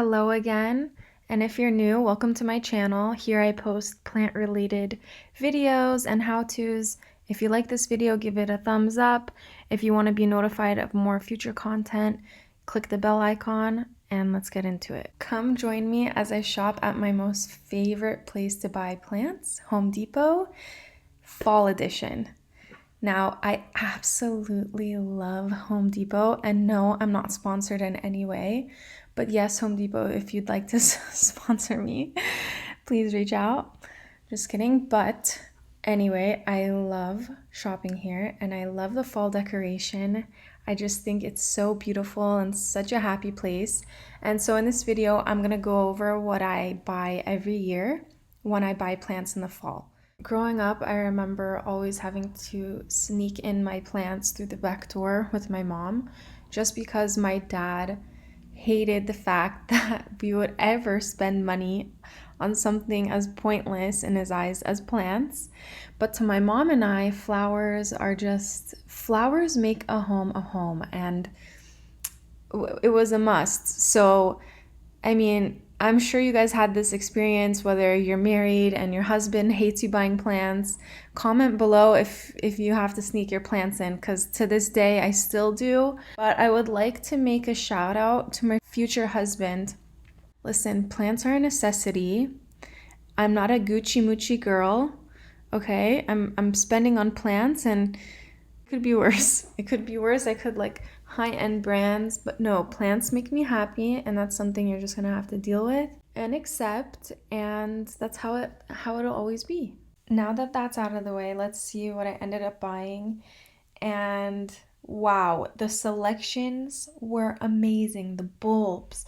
Hello again, and if you're new, welcome to my channel. Here I post plant-related videos and how-tos. If you like this video, give it a thumbs up. If you want to be notified of more future content, click the bell icon and let's get into it. Come join me as I shop at my most favorite place to buy plants, Home Depot, Fall Edition. Now, I absolutely love Home Depot, and no, I'm not sponsored in any way, but yes, Home Depot, if you'd like to sponsor me, please reach out. Just kidding, but anyway, I love shopping here, and I love the fall decoration. I just think it's so beautiful and such a happy place. And so in this video, I'm gonna go over what I buy every year when I buy plants in the fall. Growing up, I remember always having to sneak in my plants through the back door with my mom, just because my dad hated the fact that we would ever spend money on something as pointless in his eyes as plants. But to my mom and I, flowers make a home, and it was a must. So, I mean, I'm sure you guys had this experience, whether you're married and your husband hates you buying plants. Comment below if you have to sneak your plants in, because to this day I still do. But I would like to make a shout out to my future husband. Listen, plants are a necessity. I'm not a Gucci Mucci girl, okay? I'm spending on plants, and it could be worse. It could be worse. I could like high-end brands, but no, plants make me happy, and that's something you're just gonna have to deal with and accept, and that's how it'll always be. Now that that's out of the way, let's see what I ended up buying. And wow, the selections were amazing. The bulbs,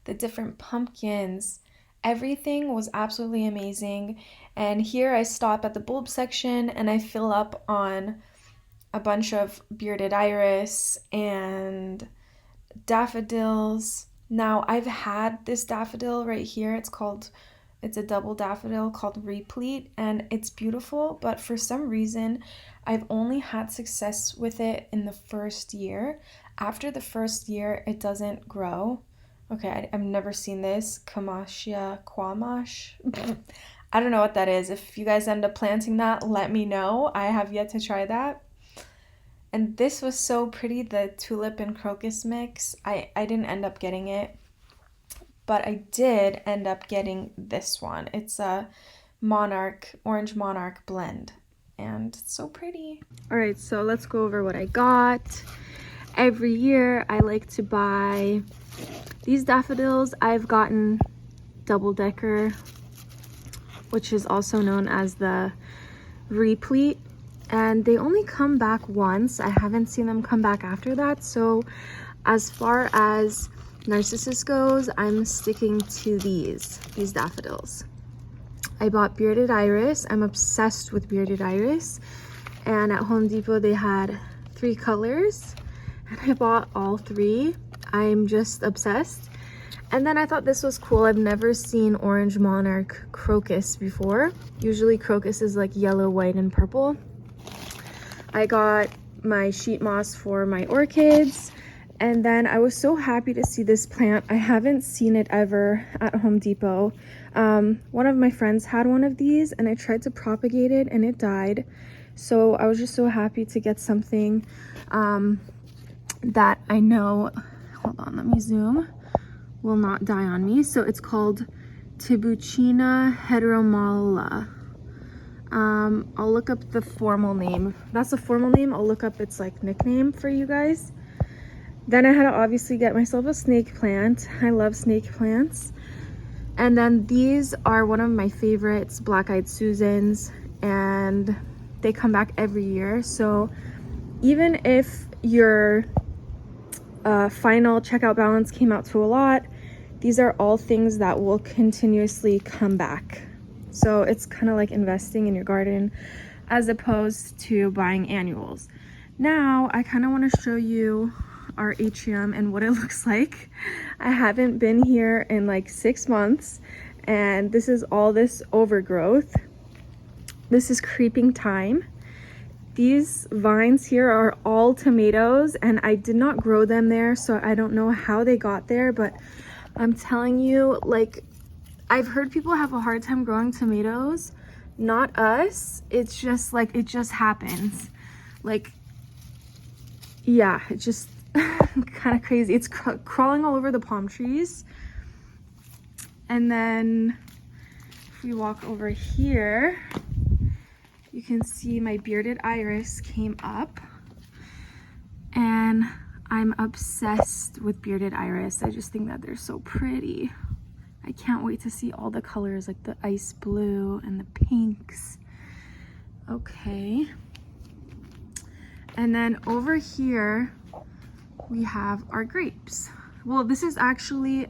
the different pumpkins, everything was absolutely amazing. And here I stop at the bulb section and I fill up on a bunch of bearded iris and daffodils. Now, I've had this daffodil right here. It's a double daffodil called Replete, and it's beautiful, but for some reason, I've only had success with it in the first year. After the first year, it doesn't grow. Okay, I've never seen this. Kamashia Quamash. I don't know what that is. If you guys end up planting that, let me know. I have yet to try that. And this was so pretty, the tulip and crocus mix. I didn't end up getting it, but I did end up getting this one. It's a orange monarch blend, and it's so pretty. All right, so let's go over what I got. Every year I like to buy these daffodils. I've gotten double decker, which is also known as the Replete. And they only come back once. I haven't seen them come back after that. So as far as narcissus goes, I'm sticking to these daffodils. I bought bearded iris. I'm obsessed with bearded iris. And at Home Depot, they had 3 colors. And I bought all 3. I'm just obsessed. And then I thought this was cool. I've never seen orange monarch crocus before. Usually crocus is like yellow, white, and purple. I got my sheet moss for my orchids, and then I was so happy to see this plant. I haven't seen it ever at Home Depot. One of my friends had one of these, and I tried to propagate it and it died. So I was just so happy to get something that I know, hold on, let me zoom, will not die on me. So it's called Tibucina heteromala. I'll look up the formal name. That's the formal name. I'll look up its like nickname for you guys. Then I had to obviously get myself a snake plant. I love snake plants. And then these are one of my favorites, black-eyed Susans, and they come back every year. So even if your final checkout balance came out to a lot, these are all things that will continuously come back. So it's kind of like investing in your garden as opposed to buying annuals. Now I kind of want to show you our atrium and what it looks like. I haven't been here in like 6 months, and this is all this overgrowth. This is creeping thyme. These vines here are all tomatoes, and I did not grow them there, so I don't know how they got there, but I'm telling you, like, I've heard people have a hard time growing tomatoes. Not us. It's just like, it just happens. Like, yeah, it's just kind of crazy. It's crawling all over the palm trees. And then if we walk over here, you can see my bearded iris came up. And I'm obsessed with bearded iris. I just think that they're so pretty. I can't wait to see all the colors, like the ice blue and the pinks. Okay. And then over here, we have our grapes. Well, this is actually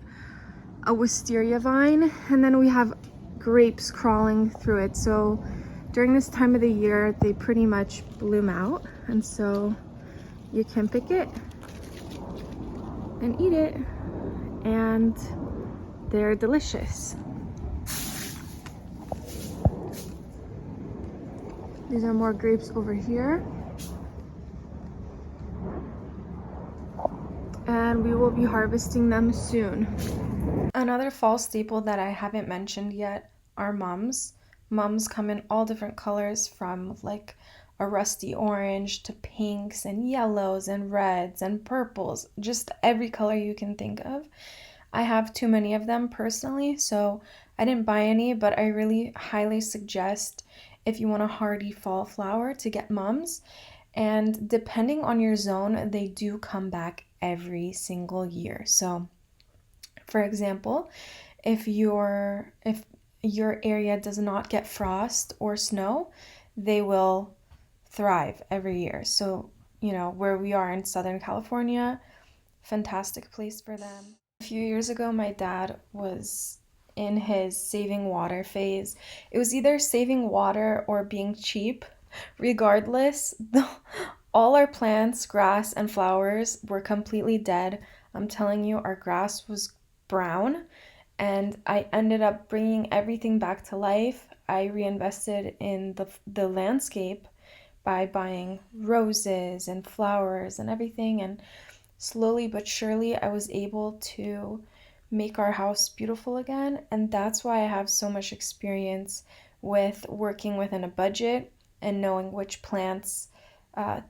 a wisteria vine, and then we have grapes crawling through it. So during this time of the year, they pretty much bloom out. And so you can pick it and eat it, and they're delicious. These are more grapes over here. And we will be harvesting them soon. Another fall staple that I haven't mentioned yet are mums. Mums come in all different colors, from like a rusty orange to pinks and yellows and reds and purples, just every color you can think of. I have too many of them personally, so I didn't buy any, but I really highly suggest, if you want a hardy fall flower, to get mums. And depending on your zone, they do come back every single year. So for example, if your area does not get frost or snow, they will thrive every year. So, you know, where we are in Southern California, fantastic place for them. A few years ago, my dad was in his saving water phase. It was either saving water or being cheap. Regardless, all our plants, grass, and flowers were completely dead. I'm telling you, our grass was brown, and I ended up bringing everything back to life. I reinvested in the landscape by buying roses and flowers and everything, and slowly but surely I was able to make our house beautiful again. And that's why I have so much experience with working within a budget and knowing which plants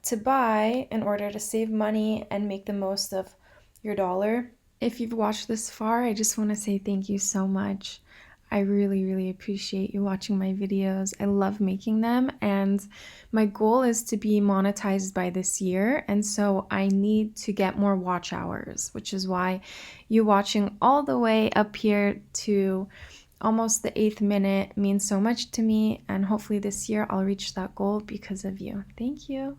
to buy in order to save money and make the most of your dollar. If you've watched this far, I just want to say thank you so much. I really, really appreciate you watching my videos. I love making them, and my goal is to be monetized by this year, and so I need to get more watch hours, which is why you watching all the way up here to almost the 8th minute means so much to me, and hopefully this year I'll reach that goal because of you. Thank you.